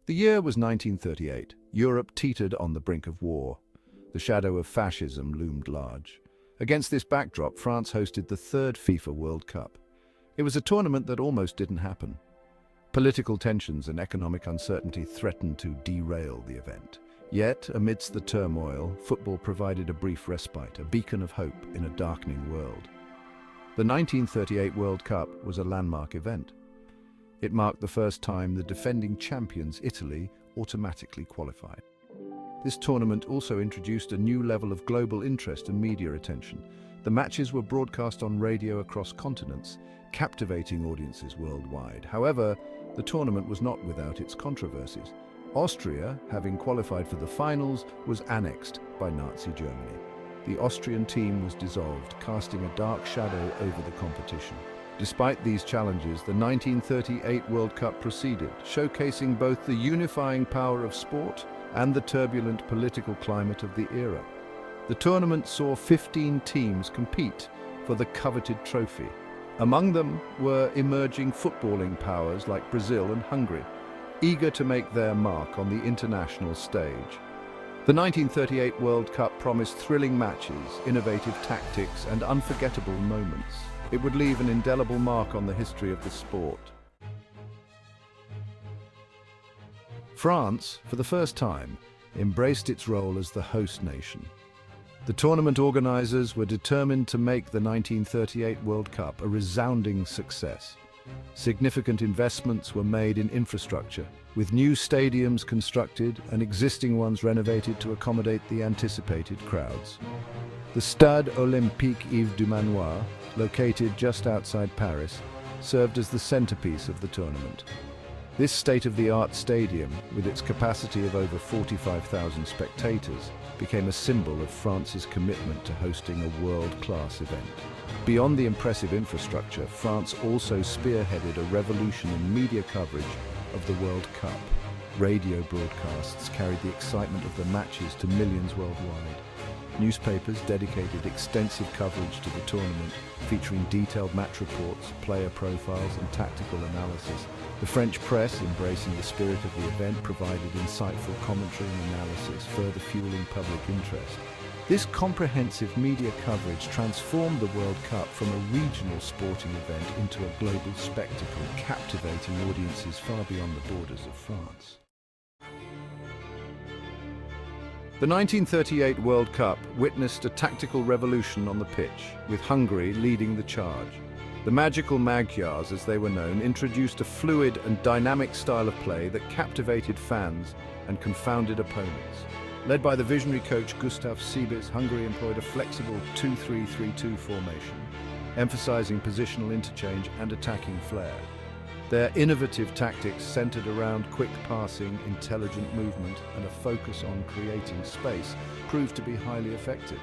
The year was 1938. Europe teetered on the brink of war. The shadow of fascism loomed large. Against this backdrop, France hosted the third FIFA World Cup. It was a tournament that almost didn't happen. Political tensions and economic uncertainty threatened to derail the event. Yet, amidst the turmoil, football provided a brief respite, a beacon of hope in a darkening world. The 1938 World Cup was a landmark event. It marked the first time the defending champions, Italy, automatically qualified. This tournament also introduced a new level of global interest and media attention. The matches were broadcast on radio across continents, captivating audiences worldwide. However, the tournament was not without its controversies. Austria, having qualified for the finals, was annexed by Nazi Germany. The Austrian team was dissolved, casting a dark shadow over the competition. Despite these challenges, the 1938 World Cup proceeded, showcasing both the unifying power of sport and the turbulent political climate of the era. The tournament saw 15 teams compete for the coveted trophy. Among them were emerging footballing powers like Brazil and Hungary, eager to make their mark on the international stage. The 1938 World Cup promised thrilling matches, innovative tactics, and unforgettable moments. It would leave an indelible mark on the history of the sport. France, for the first time, embraced its role as the host nation. The tournament organizers were determined to make the 1938 World Cup a resounding success. Significant investments were made in infrastructure, with new stadiums constructed and existing ones renovated to accommodate the anticipated crowds. The Stade Olympique Yves du Manoir, located just outside Paris, served as the centerpiece of the tournament. This state-of-the-art stadium, with its capacity of over 45,000 spectators, became a symbol of France's commitment to hosting a world-class event. Beyond the impressive infrastructure, France also spearheaded a revolution in media coverage of the World Cup. Radio broadcasts carried the excitement of the matches to millions worldwide. Newspapers dedicated extensive coverage to the tournament, featuring detailed match reports, player profiles, and tactical analysis. The French press, embracing the spirit of the event, provided insightful commentary and analysis, further fueling public interest. This comprehensive media coverage transformed the World Cup from a regional sporting event into a global spectacle, captivating audiences far beyond the borders of France. The 1938 World Cup witnessed a tactical revolution on the pitch, with Hungary leading the charge. The magical Magyars, as they were known, introduced a fluid and dynamic style of play that captivated fans and confounded opponents. Led by the visionary coach Gustav Seibis, Hungary employed a flexible 2-3-3-2 formation, emphasizing positional interchange and attacking flair. Their innovative tactics centered around quick passing, intelligent movement, and a focus on creating space proved to be highly effective.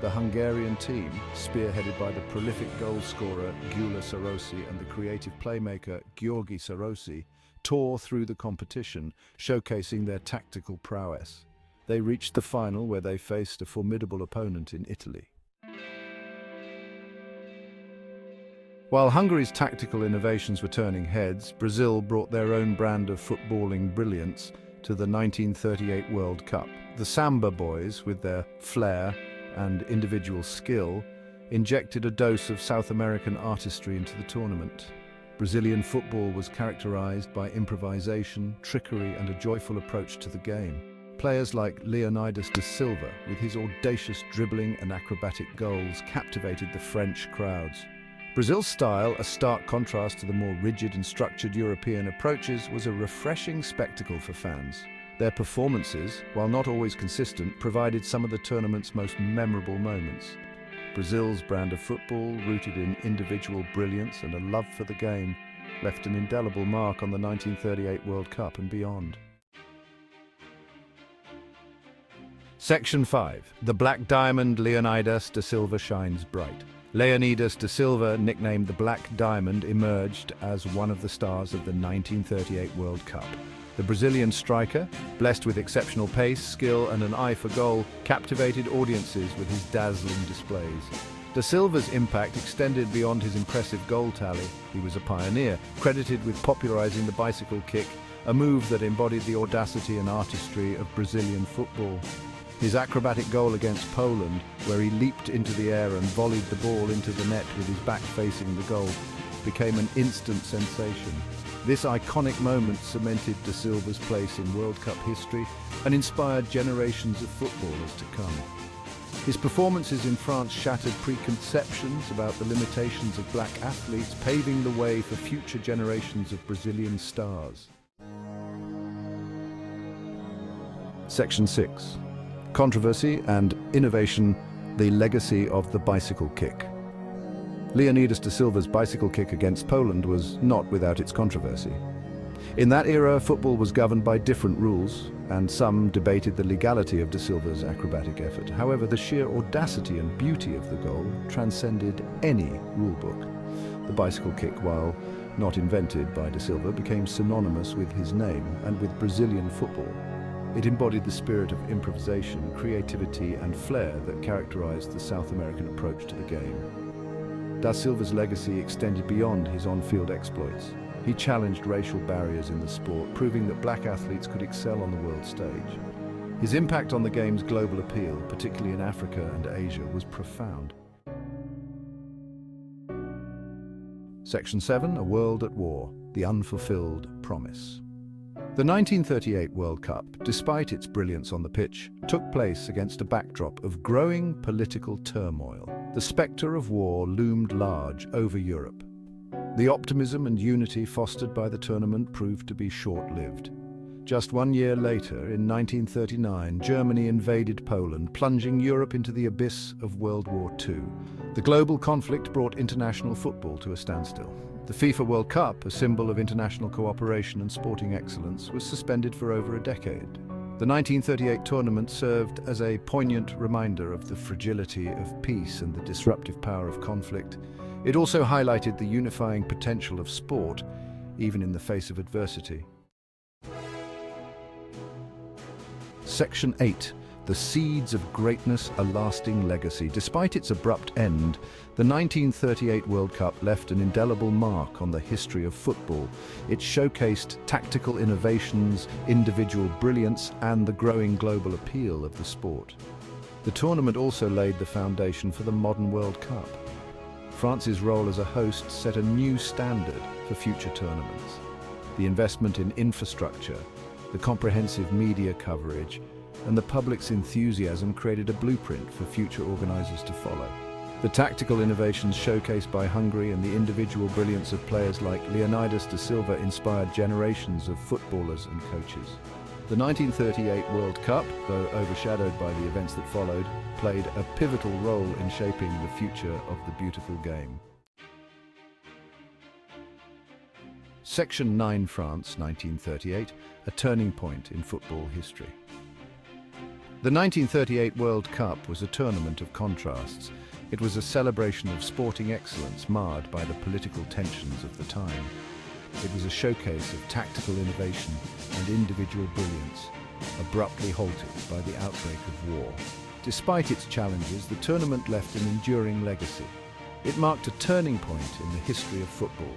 The Hungarian team, spearheaded by the prolific goal scorer Gyula Sarosi and the creative playmaker György Sarosi, tore through the competition, showcasing their tactical prowess. They reached the final, where they faced a formidable opponent in Italy. While Hungary's tactical innovations were turning heads, Brazil brought their own brand of footballing brilliance to the 1938 World Cup. The Samba boys, with their flair and individual skill, injected a dose of South American artistry into the tournament. Brazilian football was characterized by improvisation, trickery, and a joyful approach to the game. Players like Leonidas da Silva, with his audacious dribbling and acrobatic goals, captivated the French crowds. Brazil's style, a stark contrast to the more rigid and structured European approaches, was a refreshing spectacle for fans. Their performances, while not always consistent, provided some of the tournament's most memorable moments. Brazil's brand of football, rooted in individual brilliance and a love for the game, left an indelible mark on the 1938 World Cup and beyond. Section 5. The Black Diamond Leonidas da Silva shines bright. Leonidas da Silva, nicknamed the Black Diamond, emerged as one of the stars of the 1938 World Cup. The Brazilian striker, blessed with exceptional pace, skill, and an eye for goal, captivated audiences with his dazzling displays. Da Silva's impact extended beyond his impressive goal tally. He was a pioneer, credited with popularizing the bicycle kick, a move that embodied the audacity and artistry of Brazilian football. His acrobatic goal against Poland, where he leaped into the air and volleyed the ball into the net with his back facing the goal, became an instant sensation. This iconic moment cemented Da Silva's place in World Cup history and inspired generations of footballers to come. His performances in France shattered preconceptions about the limitations of black athletes, paving the way for future generations of Brazilian stars. Section 6. Controversy and innovation, the legacy of the bicycle kick. Leonidas da Silva's bicycle kick against Poland was not without its controversy. In that era, football was governed by different rules, and some debated the legality of da Silva's acrobatic effort. However, the sheer audacity and beauty of the goal transcended any rulebook. The bicycle kick, while not invented by da Silva, became synonymous with his name and with Brazilian football. It embodied the spirit of improvisation, creativity, and flair that characterized the South American approach to the game. Da Silva's legacy extended beyond his on-field exploits. He challenged racial barriers in the sport, proving that black athletes could excel on the world stage. His impact on the game's global appeal, particularly in Africa and Asia, was profound. Section 7. A World at War, the Unfulfilled Promise. The 1938 World Cup, despite its brilliance on the pitch, took place against a backdrop of growing political turmoil. The spectre of war loomed large over Europe. The optimism and unity fostered by the tournament proved to be short-lived. Just 1 year later, in 1939, Germany invaded Poland, plunging Europe into the abyss of World War II. The global conflict brought international football to a standstill. The FIFA World Cup, a symbol of international cooperation and sporting excellence, was suspended for over a decade. The 1938 tournament served as a poignant reminder of the fragility of peace and the disruptive power of conflict. It also highlighted the unifying potential of sport, even in the face of adversity. Section 8. The Seeds of Greatness, a Lasting Legacy. Despite its abrupt end, the 1938 World Cup left an indelible mark on the history of football. It showcased tactical innovations, individual brilliance, and the growing global appeal of the sport. The tournament also laid the foundation for the modern World Cup. France's role as a host set a new standard for future tournaments. The investment in infrastructure, the comprehensive media coverage, and the public's enthusiasm created a blueprint for future organizers to follow. The tactical innovations showcased by Hungary and the individual brilliance of players like Leonidas da Silva inspired generations of footballers and coaches. The 1938 World Cup, though overshadowed by the events that followed, played a pivotal role in shaping the future of the beautiful game. Section 9. France, 1938, a turning point in football history. The 1938 World Cup was a tournament of contrasts. It was a celebration of sporting excellence marred by the political tensions of the time. It was a showcase of tactical innovation and individual brilliance, abruptly halted by the outbreak of war. Despite its challenges, the tournament left an enduring legacy. It marked a turning point in the history of football.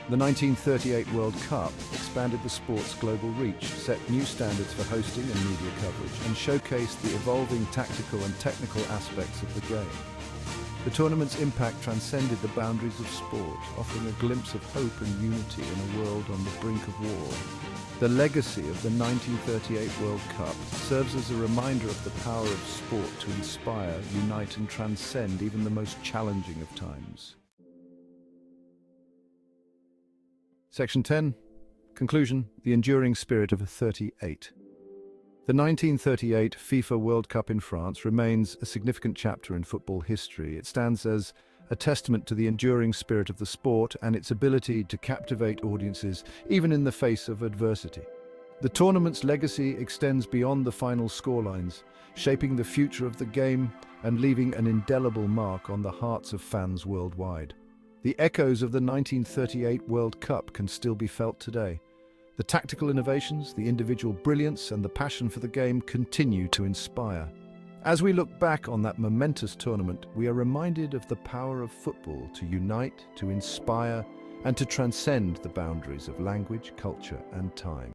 The 1938 World Cup expanded the sport's global reach, set new standards for hosting and media coverage, and showcased the evolving tactical and technical aspects of the game. The tournament's impact transcended the boundaries of sport, offering a glimpse of hope and unity in a world on the brink of war. The legacy of the 1938 World Cup serves as a reminder of the power of sport to inspire, unite, and transcend even the most challenging of times. Section 10. Conclusion. The enduring spirit of 38. The 1938 FIFA World Cup in France remains a significant chapter in football history. It stands as a testament to the enduring spirit of the sport and its ability to captivate audiences even in the face of adversity. The tournament's legacy extends beyond the final scorelines, shaping the future of the game and leaving an indelible mark on the hearts of fans worldwide. The echoes of the 1938 World Cup can still be felt today. The tactical innovations, the individual brilliance, and the passion for the game continue to inspire. As we look back on that momentous tournament, we are reminded of the power of football to unite, to inspire, and to transcend the boundaries of language, culture, and time.